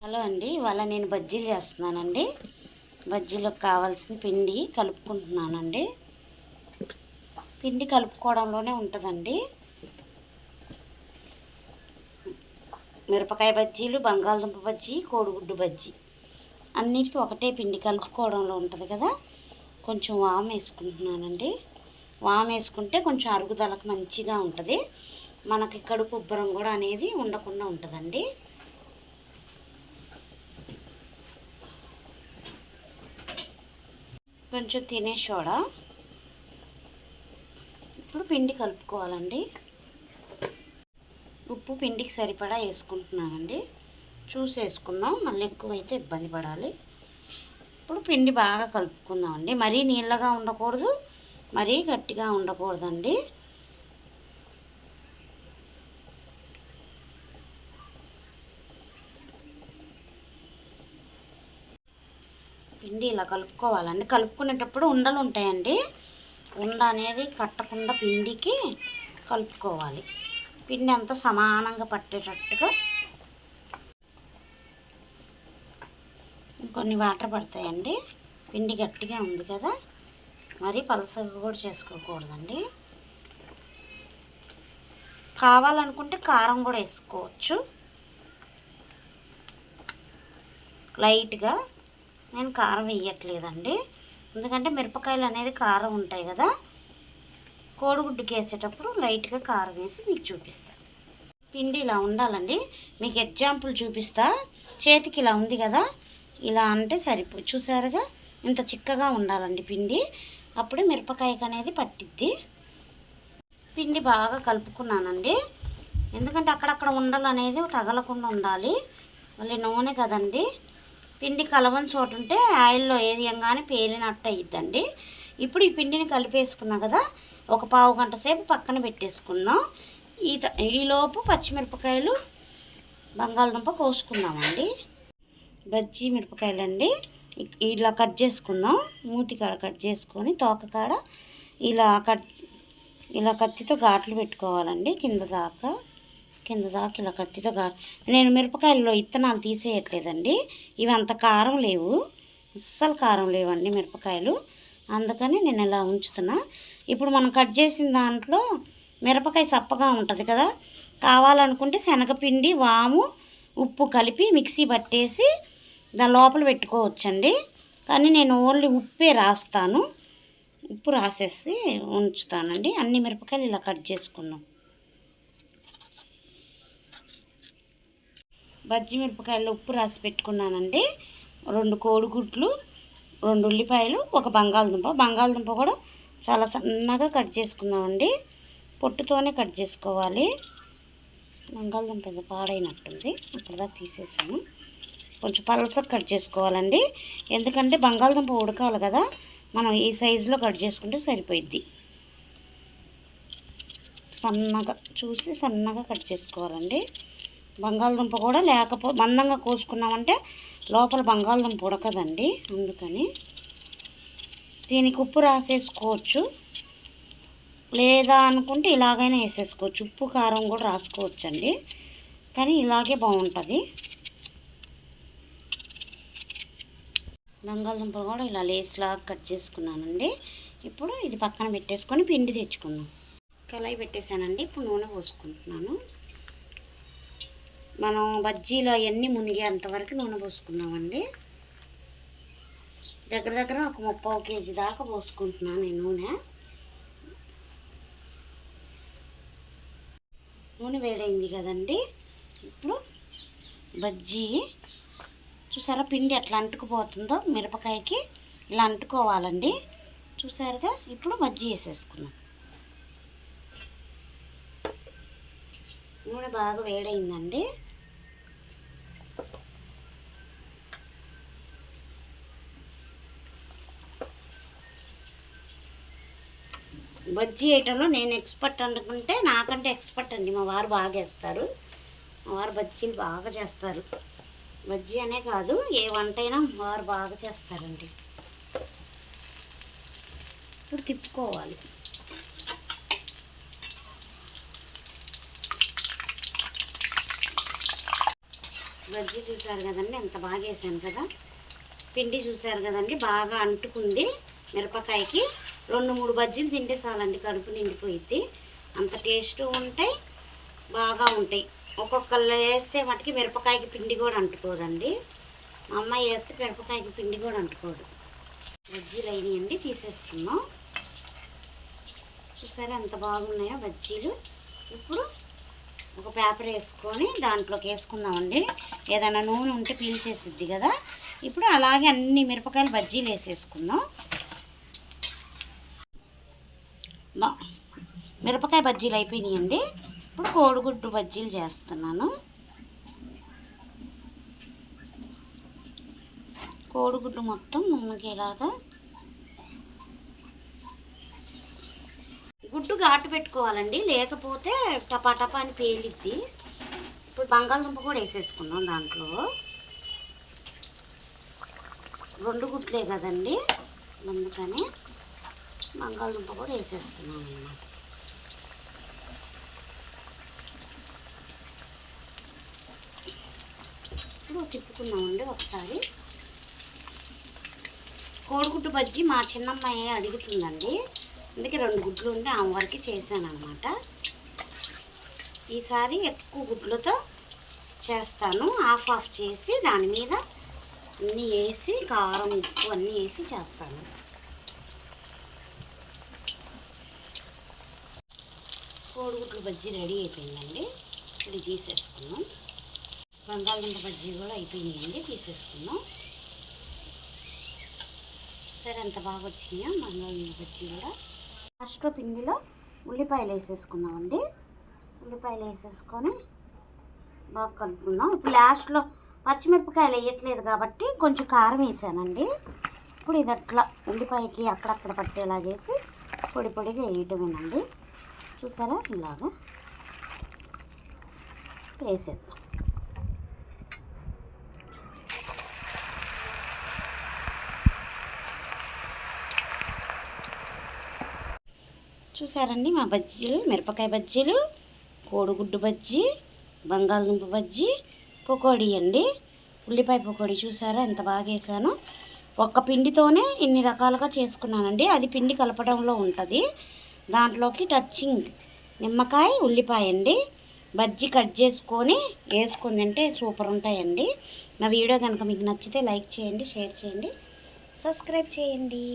Hello అండి, ఇవాళ నేను బజ్జీలు చేస్తున్నానండి. బజ్జీలకు కావాల్సిన పిండి కలుపుకుంటున్నానండి. పిండి కలుపుకోవడంలోనే ఉంటుందండి. మిరపకాయ బజ్జీలు, బంగాళదుంప బజ్జీ, కోడిగుడ్డు బజ్జీ అన్నిటికీ ఒకటే పిండి కలుపుకోవడంలో ఉంటుంది కదా. కొంచెం వాము వేసుకుంటున్నానండి. వాము వేసుకుంటే కొంచెం అరుగుదలకు మంచిగా ఉంటుంది. మనకి కడుపు ఉబ్బరం కూడా అనేది ఉండకుండా ఉంటుందండి. కొంచెం తినే సోడా. ఇప్పుడు పిండి కలుపుకోవాలండి. ఉప్పు పిండికి సరిపడా వేసుకుంటున్నానండి. చూసి వేసుకుందాం, మళ్ళీ ఎక్కువైతే ఇబ్బంది పడాలి. ఇప్పుడు పిండి బాగా కలుపుకుందామండి. మరీ నీళ్ళగా ఉండకూడదు, మరీ గట్టిగా ఉండకూడదండి. పిండి ఇలా కలుపుకోవాలండి. కలుపుకునేటప్పుడు ఉండలు ఉంటాయండి. ఉండ అనేది కట్టకుండా పిండికి కలుపుకోవాలి. పిండి అంతా సమానంగా పట్టేటట్టుగా. కొన్ని వాటర్ పడతాయండి. పిండి గట్టిగా ఉంది కదా, మరి పలసగా కూడా చేసుకోకూడదండి. కావాలనుకుంటే కారం కూడా వేసుకోవచ్చు లైట్గా. నేను కారం వేయట్లేదండి, ఎందుకంటే మిరపకాయలు అనేది కారం ఉంటాయి కదా. కోడిగుడ్డుకి వేసేటప్పుడు లైట్గా కారం వేసి మీకు చూపిస్తాను. పిండి ఇలా ఉండాలండి. మీకు ఎగ్జాంపుల్ చూపిస్తా. చేతికి ఇలా ఉంది కదా, ఇలా అంటే సరిపోయి. చూసారుగా, ఇంత చిక్కగా ఉండాలండి పిండి. అప్పుడే మిరపకాయకి అనేది పట్టిద్ది. పిండి బాగా కలుపుకున్నానండి, ఎందుకంటే అక్కడక్కడ ఉండలు అనేది తగలకుండా ఉండాలి. మళ్ళీ నూనె కదండి, పిండి కలవని చోటు ఉంటే ఆయిల్లో వేయంగానే పేలినట్టు అయ్యిద్దండి. ఇప్పుడు ఈ పిండిని కలిపేసుకున్నా కదా, ఒక పావు గంట సేపు పక్కన పెట్టేసుకుందాం. ఈలోపు పచ్చిమిరపకాయలు, బంగాళదుంప కోసుకుందామండి. బజ్జీ మిరపకాయలండి ఇలా కట్ చేసుకుందాం. మూతి కాడ కట్ చేసుకొని తోక కాడ ఇలా కత్తితో ఘాట్లు పెట్టుకోవాలండి. కింద దాకా ఇలా కత్తితో నేను మిరపకాయల్లో ఇత్తనాలు తీసేయట్లేదండి. ఇవి అంత కారం లేవు, అస్సలు కారం లేవండి మిరపకాయలు. అందుకని నేను ఇలా ఉంచుతున్నా. ఇప్పుడు మనం కట్ చేసిన దాంట్లో మిరపకాయ సప్పగా ఉంటుంది కదా, కావాలనుకుంటే శనగపిండి, వాము, ఉప్పు కలిపి మిక్సీ పట్టేసి దాని లోపల పెట్టుకోవచ్చండి. కానీ నేను ఓన్లీ ఉప్పే రాస్తాను. ఉప్పు రాసేసి ఉంచుతానండి. అన్ని మిరపకాయలు ఇలా కట్ చేసుకున్నాం. బజ్జీ మిరపకాయలు ఉప్పు రాసి పెట్టుకున్నానండి. 2 కోడిగుడ్లు, 2 ఉల్లిపాయలు, ఒక బంగాళదుంప కూడా చాలా సన్నగా కట్ చేసుకుందామండి. పొట్టుతోనే కట్ చేసుకోవాలి. బంగాళదుంప ఏదో పాడైనట్టుంది, అప్పటిదాకా తీసేసాను. కొంచెం పలసగా కట్ చేసుకోవాలండి, ఎందుకంటే బంగాళదుంప ఉడకాలి కదా. మనం ఈ సైజులో కట్ చేసుకుంటే సరిపోయిద్ది. సన్నగా కట్ చేసుకోవాలండి. బంగాళదుంప కూడా మందంగా కోసుకున్నామంటే లోపల బంగాళదుంప ఉడకదండి. అందుకని దీనికి ఉప్పు రాసేసుకోవచ్చు, లేదా అనుకుంటే ఇలాగైనా వేసేసుకోవచ్చు. ఉప్పు కారం కూడా రాసుకోవచ్చండి, కానీ ఇలాగే బాగుంటుంది. బంగాళదుంపలు కూడా ఇలా లేస్లాగా కట్ చేసుకున్నానండి. ఇప్పుడు ఇది పక్కన పెట్టేసుకొని పిండి తెచ్చుకుందాం. కళాయి పెట్టేశానండి. ఇప్పుడు నూనె పోసుకుంటున్నాను. మనం బజ్జీలు అవన్నీ మునిగేంతవరకు నూనె పోసుకుందామండి. దగ్గర ఒక 30 కేజీ దాకా పోసుకుంటున్నాను నేను నూనె వేడైంది కదండి. ఇప్పుడు బజ్జీ చూసారా, పిండి ఎట్లా అంటుకుపోతుందో మిరపకాయకి ఇలా అంటుకోవాలండి. చూసారుగా, ఇప్పుడు బజ్జీ వేసేసుకున్నాం. నూనె బాగా వేడైందండి. బజ్జీ వేయటంలో నేను ఎక్స్పర్ట్ అనుకుంటే నాకంటే ఎక్స్పర్ట్ అండి మా వారు. బాగా వేస్తారు మా వారు, బజ్జీలు బాగా చేస్తారు. బజ్జీ అనే కాదు, ఏ వంట అయినా మా వారు బాగా చేస్తారండి. ఇప్పుడు తిప్పుకోవాలి. బజ్జీ చూసారు కదండి, ఎంత బాగా వేసాను కదా. పిండి చూసారు కదండి, బాగా అంటుకుంది మిరపకాయకి. 2-3 బజ్జీలు తింటే చాలండి, కడుపు నిండిపోయిద్ది. అంత టేస్ట్ ఉంటాయి, బాగా ఉంటాయి. ఒక్కొక్కళ్ళు వేస్తే మటుకి మిరపకాయకి పిండి కూడా అంటుకోదండి. మా అమ్మాయి వేస్తే మిరపకాయకి పిండి కూడా అంటుకోదు. బజ్జీలు అయినాయండి, తీసేసుకున్నాం. చూసారా ఎంత బాగున్నాయో బజ్జీలు. ఇప్పుడు ఒక పేపర్ వేసుకొని దాంట్లోకి వేసుకుందామండి. ఏదైనా నూనె ఉంటే పీల్చేసిద్ది కదా. ఇప్పుడు అలాగే అన్ని మిరపకాయలు బజ్జీలు వేసేసుకుందాం. మిరపకాయ బజ్జీలు అయిపోయినాయండి. ఇప్పుడు కోడిగుడ్డు బజ్జీలు చేస్తున్నాను. కోడిగుడ్డు మొత్తం మునిగేలాగా గుడ్డు ఘాటు పెట్టుకోవాలండి, లేకపోతే టపా అని పేలిద్ది. ఇప్పుడు బంగాళదుంప కూడా వేసేసుకున్నాం దాంట్లో. 2 గుడ్లే కదండి, అందుకని బంగాళదుంప కూడా వేసేస్తున్నాను అన్నమాట. ఇప్పుడు తిప్పుకున్నామండి ఒకసారి. కోడిగుడ్డు బజ్జీ మా చిన్నమ్మాయి అడుగుతుందండి, అందుకే 2 గుడ్లు ఉంటే ఆమె వరకు చేశాను అనమాట. ఈసారి ఎక్కువ గుడ్లతో చేస్తాను. హాఫ్ చేసి దాని మీద అన్నీ వేసి కారం ఉప్పు అన్నీ వేసి చేస్తాను. కోడిగుడ్లు బజ్జీ రెడీ అయిపోయిందండి. ఇది తీసేసుకున్నాం. బంగాళదుంప బజ్జీ కూడా అయిపోయినాయండి, తీసేసుకున్నాం. సరే ఎంత బాగా వచ్చినాయో బంగాళదుంప బజ్జీ కూడా. లాస్ట్లో పిండిలో ఉల్లిపాయలు వేసేసుకున్నామండి. ఉల్లిపాయలు వేసేసుకొని బాగా కలుపుకుందాం. ఇప్పుడు లాస్ట్లో పచ్చిమిరపకాయలు వేయట్లేదు కాబట్టి కొంచెం కారం వేసానండి. ఇప్పుడు ఇది అట్లా ఉల్లిపాయకి అక్కడక్కడ పట్టేలా చేసి పొడిగా వేయటమేనండి. చూసారా, ఇలాగా వేసేద్దాం. చూసారండి మా బజ్జీలు, మిరపకాయ బజ్జీలు, కోడిగుడ్డు బజ్జీ, బంగాళదుంప బజ్జీ, పకోడీ అండి. ఉల్లిపాయ పకోడీ చూసారా ఎంత బాగా వేసానో. ఒక్క పిండితోనే ఇన్ని రకాలుగా చేసుకున్నానండి. అది పిండి కలపడంలో ఉంటుంది. దాంట్లోకి టచింగ్ నిమ్మకాయ, ఉల్లిపాయ అండి. బజ్జీ కట్ చేసుకొని వేసుకొని తింటే సూపర్ ఉంటాయండి. నా వీడియో కనుక మీకు నచ్చితే లైక్ చేయండి, షేర్ చేయండి, సబ్స్క్రైబ్ చేయండి.